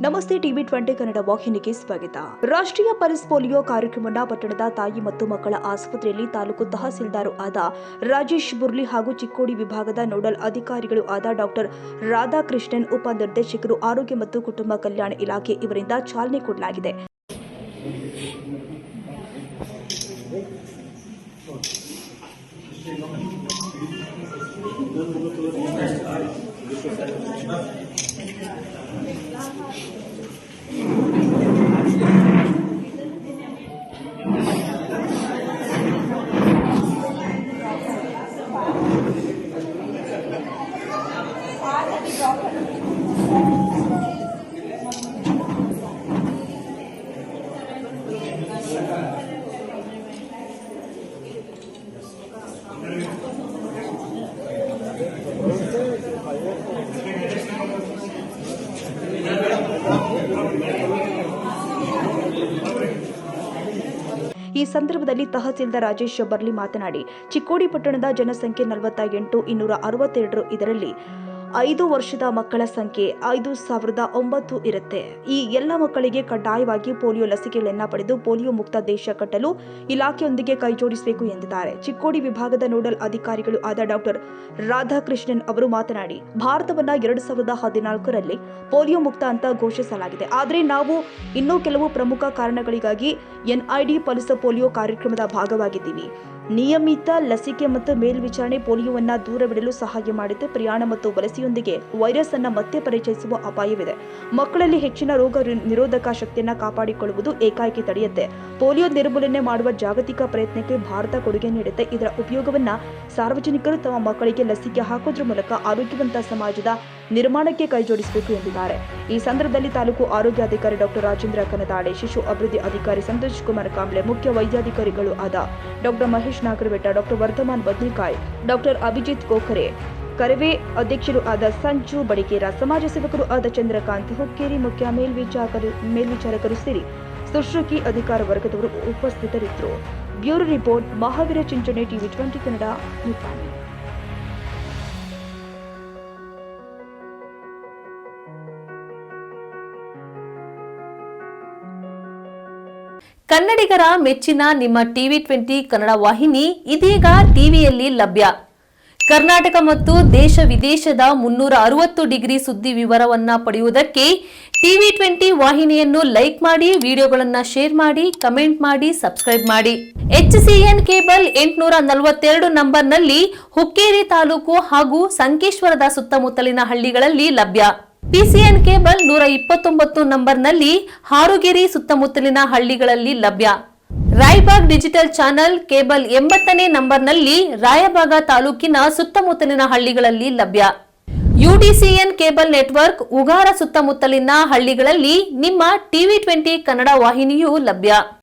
ನಮಸ್ತೆ ಟಿವಿ 20 ಕನ್ನಡ ವಾಹಿನಿಗೆ ಸ್ವಾಗತ. ರಾಷ್ಟ್ರೀಯ ಪಲ್ಸ್ ಪೋಲಿಯೋ ಕಾರ್ಯಕ್ರಮವನ್ನು ಪಟ್ಟಣದ ತಾಯಿ ಮತ್ತು ಮಕ್ಕಳ ಆಸ್ಪತ್ರೆಯಲ್ಲಿ ತಾಲೂಕು ತಹಸೀಲ್ದಾರ್ ಆದ ರಾಜೇಶ್ ಬುರ್ಲಿ ಹಾಗೂ ಚಿಕ್ಕೋಡಿ ವಿಭಾಗದ ನೋಡಲ್ ಅಧಿಕಾರಿಗಳು ಆದ ಡಾಕ್ಟರ್ ರಾಧಾಕೃಷ್ಣನ್, ಉಪ ನಿರ್ದೇಶಕರು ಆರೋಗ್ಯ ಮತ್ತು ಕುಟುಂಬ ಕಲ್ಯಾಣ ಇಲಾಖೆ ಇವರಿಂದ ಚಾಲನೆ ಕೊಡಲಾಗಿದೆ. ಈ ಸಂದರ್ಭದಲ್ಲಿ ತಹಸೀಲ್ದಾರ್ ರಾಜೇಶ್ ಬರ್ಲಿ ಮಾತನಾಡಿ, ಚಿಕ್ಕೋಡಿ ಪಟ್ಟಣದ ಜನಸಂಖ್ಯೆ 48,262, ಇದರಲ್ಲಿ 5 ವರ್ಷದ ಮಕ್ಕಳ ಸಂಖ್ಯೆ 5,009 ಇರುತ್ತೆ. ಈ ಎಲ್ಲ ಮಕ್ಕಳಿಗೆ ಕಡ್ಡಾಯವಾಗಿ ಪೋಲಿಯೋ ಲಸಿಕೆಗಳನ್ನು ಪಡೆದು ಪೋಲಿಯೋ ಮುಕ್ತ ದೇಶ ಕಟ್ಟಲು ಇಲಾಖೆಯೊಂದಿಗೆ ಕೈಜೋಡಿಸಬೇಕು ಎಂದಿದ್ದಾರೆ. ಚಿಕ್ಕೋಡಿ ವಿಭಾಗದ ನೋಡಲ್ ಅಧಿಕಾರಿಗಳು ಆದ ಡಾಕ್ಟರ್ ರಾಧಾಕೃಷ್ಣನ್ ಅವರು ಮಾತನಾಡಿ, ಭಾರತವನ್ನ 2014ರಲ್ಲಿ ಪೋಲಿಯೋ ಮುಕ್ತ ಅಂತ ಘೋಷಿಸಲಾಗಿದೆ. ಆದರೆ ನಾವು ಇನ್ನೂ ಕೆಲವು ಪ್ರಮುಖ ಕಾರಣಗಳಿಗಾಗಿ NID ಪಲ್ಸ್ ಪೋಲಿಯೋ ಕಾರ್ಯಕ್ರಮದ ಭಾಗವಾಗಿದ್ದೀವಿ. ನಿಯಮಿತ ಲಸಿಕೆ ಮತ್ತು ಮೇಲ್ವಿಚಾರಣೆ ಪೋಲಿಯೋವನ್ನ ದೂರವಿಡಲು ಸಹಾಯ ಮಾಡುತ್ತೆ. ಪ್ರಯಾಣ ಮತ್ತು ವಲಸೆಯೊಂದಿಗೆ ವೈರಸ್ ಅನ್ನು ಮತ್ತೆ ಪರಿಚಯಿಸುವ ಅಪಾಯವಿದೆ. ಮಕ್ಕಳಲ್ಲಿ ಹೆಚ್ಚಿನ ರೋಗ ನಿರೋಧಕ ಶಕ್ತಿಯನ್ನು ಕಾಪಾಡಿಕೊಳ್ಳುವುದು ಏಕಾಏಕಿ ತಡೆಯುತ್ತೆ. ಪೋಲಿಯೋ ನಿರ್ಮೂಲನೆ ಮಾಡುವ ಜಾಗತಿಕ ಪ್ರಯತ್ನಕ್ಕೆ ಭಾರತ ಕೊಡುಗೆ ನೀಡುತ್ತೆ. ಇದರ ಉಪಯೋಗವನ್ನ ಸಾರ್ವಜನಿಕರು ತಮ್ಮ ಮಕ್ಕಳಿಗೆ ಲಸಿಕೆ ಹಾಕೋದ್ರ ಮೂಲಕ ಆರೋಗ್ಯವಂತ ಸಮಾಜದ ನಿರ್ಮಾಣಕ್ಕೆ ಕೈಜೋಡಿಸಬೇಕು ಎಂದಿದ್ದಾರೆ. ಈ ಸಂದರ್ಭದಲ್ಲಿ ತಾಲೂಕು ಆರೋಗ್ಯಾಧಿಕಾರಿ ಡಾಕ್ಟರ್ ರಾಜೇಂದ್ರ ಕನದಾಡೆ, ಶಿಶು ಅಭಿವೃದ್ಧಿ ಅಧಿಕಾರಿ ಸಂತೋಷ್ ಕುಮಾರ್ ಕಾಂಬ್ಳೆ, ಮುಖ್ಯ ವೈದ್ಯಾಧಿಕಾರಿಗಳು ಆದ doctor Mahesh Nagarbetta, doctor Vardhaman Badnikai, doctor Abhijit Kokhare, Karave ಅಧ್ಯಕ್ಷರು ಆದ ಸಂಜು ಬಡಿಕೇರ, ಸಮಾಜ ಸೇವಕರು ಆದ ಚಂದ್ರಕಾಂತ್ ಹುಕ್ಕೇರಿ, ಮುಖ್ಯ ಮೇಲ್ವಿಚಾರಕರು ಸೇರಿ ಸುಶ್ರುಕಿ ಅಧಿಕಾರ ವರ್ಗದವರು ಉಪಸ್ಥಿತರಿದ್ದರು. Bureau report, Mahavir Chinchane, TV 20 Kannada, Nippani. ಕನ್ನಡಿಗರ ಮೆಚ್ಚಿನ ನಿಮ್ಮ ಟಿವಿ 20 ಕನ್ನಡ ವಾಹಿನಿ ಇದೀಗ ಟಿವಿಯಲ್ಲಿ ಲಭ್ಯ. ಕರ್ನಾಟಕ ಮತ್ತು ದೇಶ ವಿದೇಶದ 360 ಡಿಗ್ರಿ ಸುದ್ದಿ ವಿವರವನ್ನ ಪಡೆಯುವುದಕ್ಕೆ ಟಿವಿ 20 ವಾಹಿನಿಯನ್ನು ಲೈಕ್ ಮಾಡಿ, ವಿಡಿಯೋಗಳನ್ನು ಶೇರ್ ಮಾಡಿ, ಕಮೆಂಟ್ ಮಾಡಿ, ಸಬ್ಸ್ಕ್ರೈಬ್ ಮಾಡಿ. HCN ಕೇಬಲ್ 842 ನಂಬರ್ನಲ್ಲಿ ಹುಕ್ಕೇರಿ ತಾಲೂಕು ಹಾಗೂ ಸಂಕೇಶ್ವರದ ಸುತ್ತಮುತ್ತಲಿನ ಹಳ್ಳಿಗಳಲ್ಲಿ ಲಭ್ಯ. PCN ಕೇಬಲ್ 129 ನಂಬರ್ನಲ್ಲಿ ಹಾರುಗೆರೆ ಸುತ್ತಮುತ್ತಲಿನ ಹಳ್ಳಿಗಳಲ್ಲಿ ಲಭ್ಯ. ರಾಯಬಾಗ್ ಡಿಜಿಟಲ್ ಚಾನೆಲ್ ಕೇಬಲ್ 80ನೇ ನಂಬರ್ನಲ್ಲಿ ರಾಯಬಾಗ ತಾಲೂಕಿನ ಸುತ್ತಮುತ್ತಲಿನ ಹಳ್ಳಿಗಳಲ್ಲಿ ಲಭ್ಯ. UDCN ಕೇಬಲ್ ನೆಟ್ವರ್ಕ್ ಉಗಾರ ಸುತ್ತಮುತ್ತಲಿನ ಹಳ್ಳಿಗಳಲ್ಲಿ ನಿಮ್ಮ ಟಿವಿ 20 ಕನ್ನಡ ವಾಹಿನಿಯೂ ಲಭ್ಯ.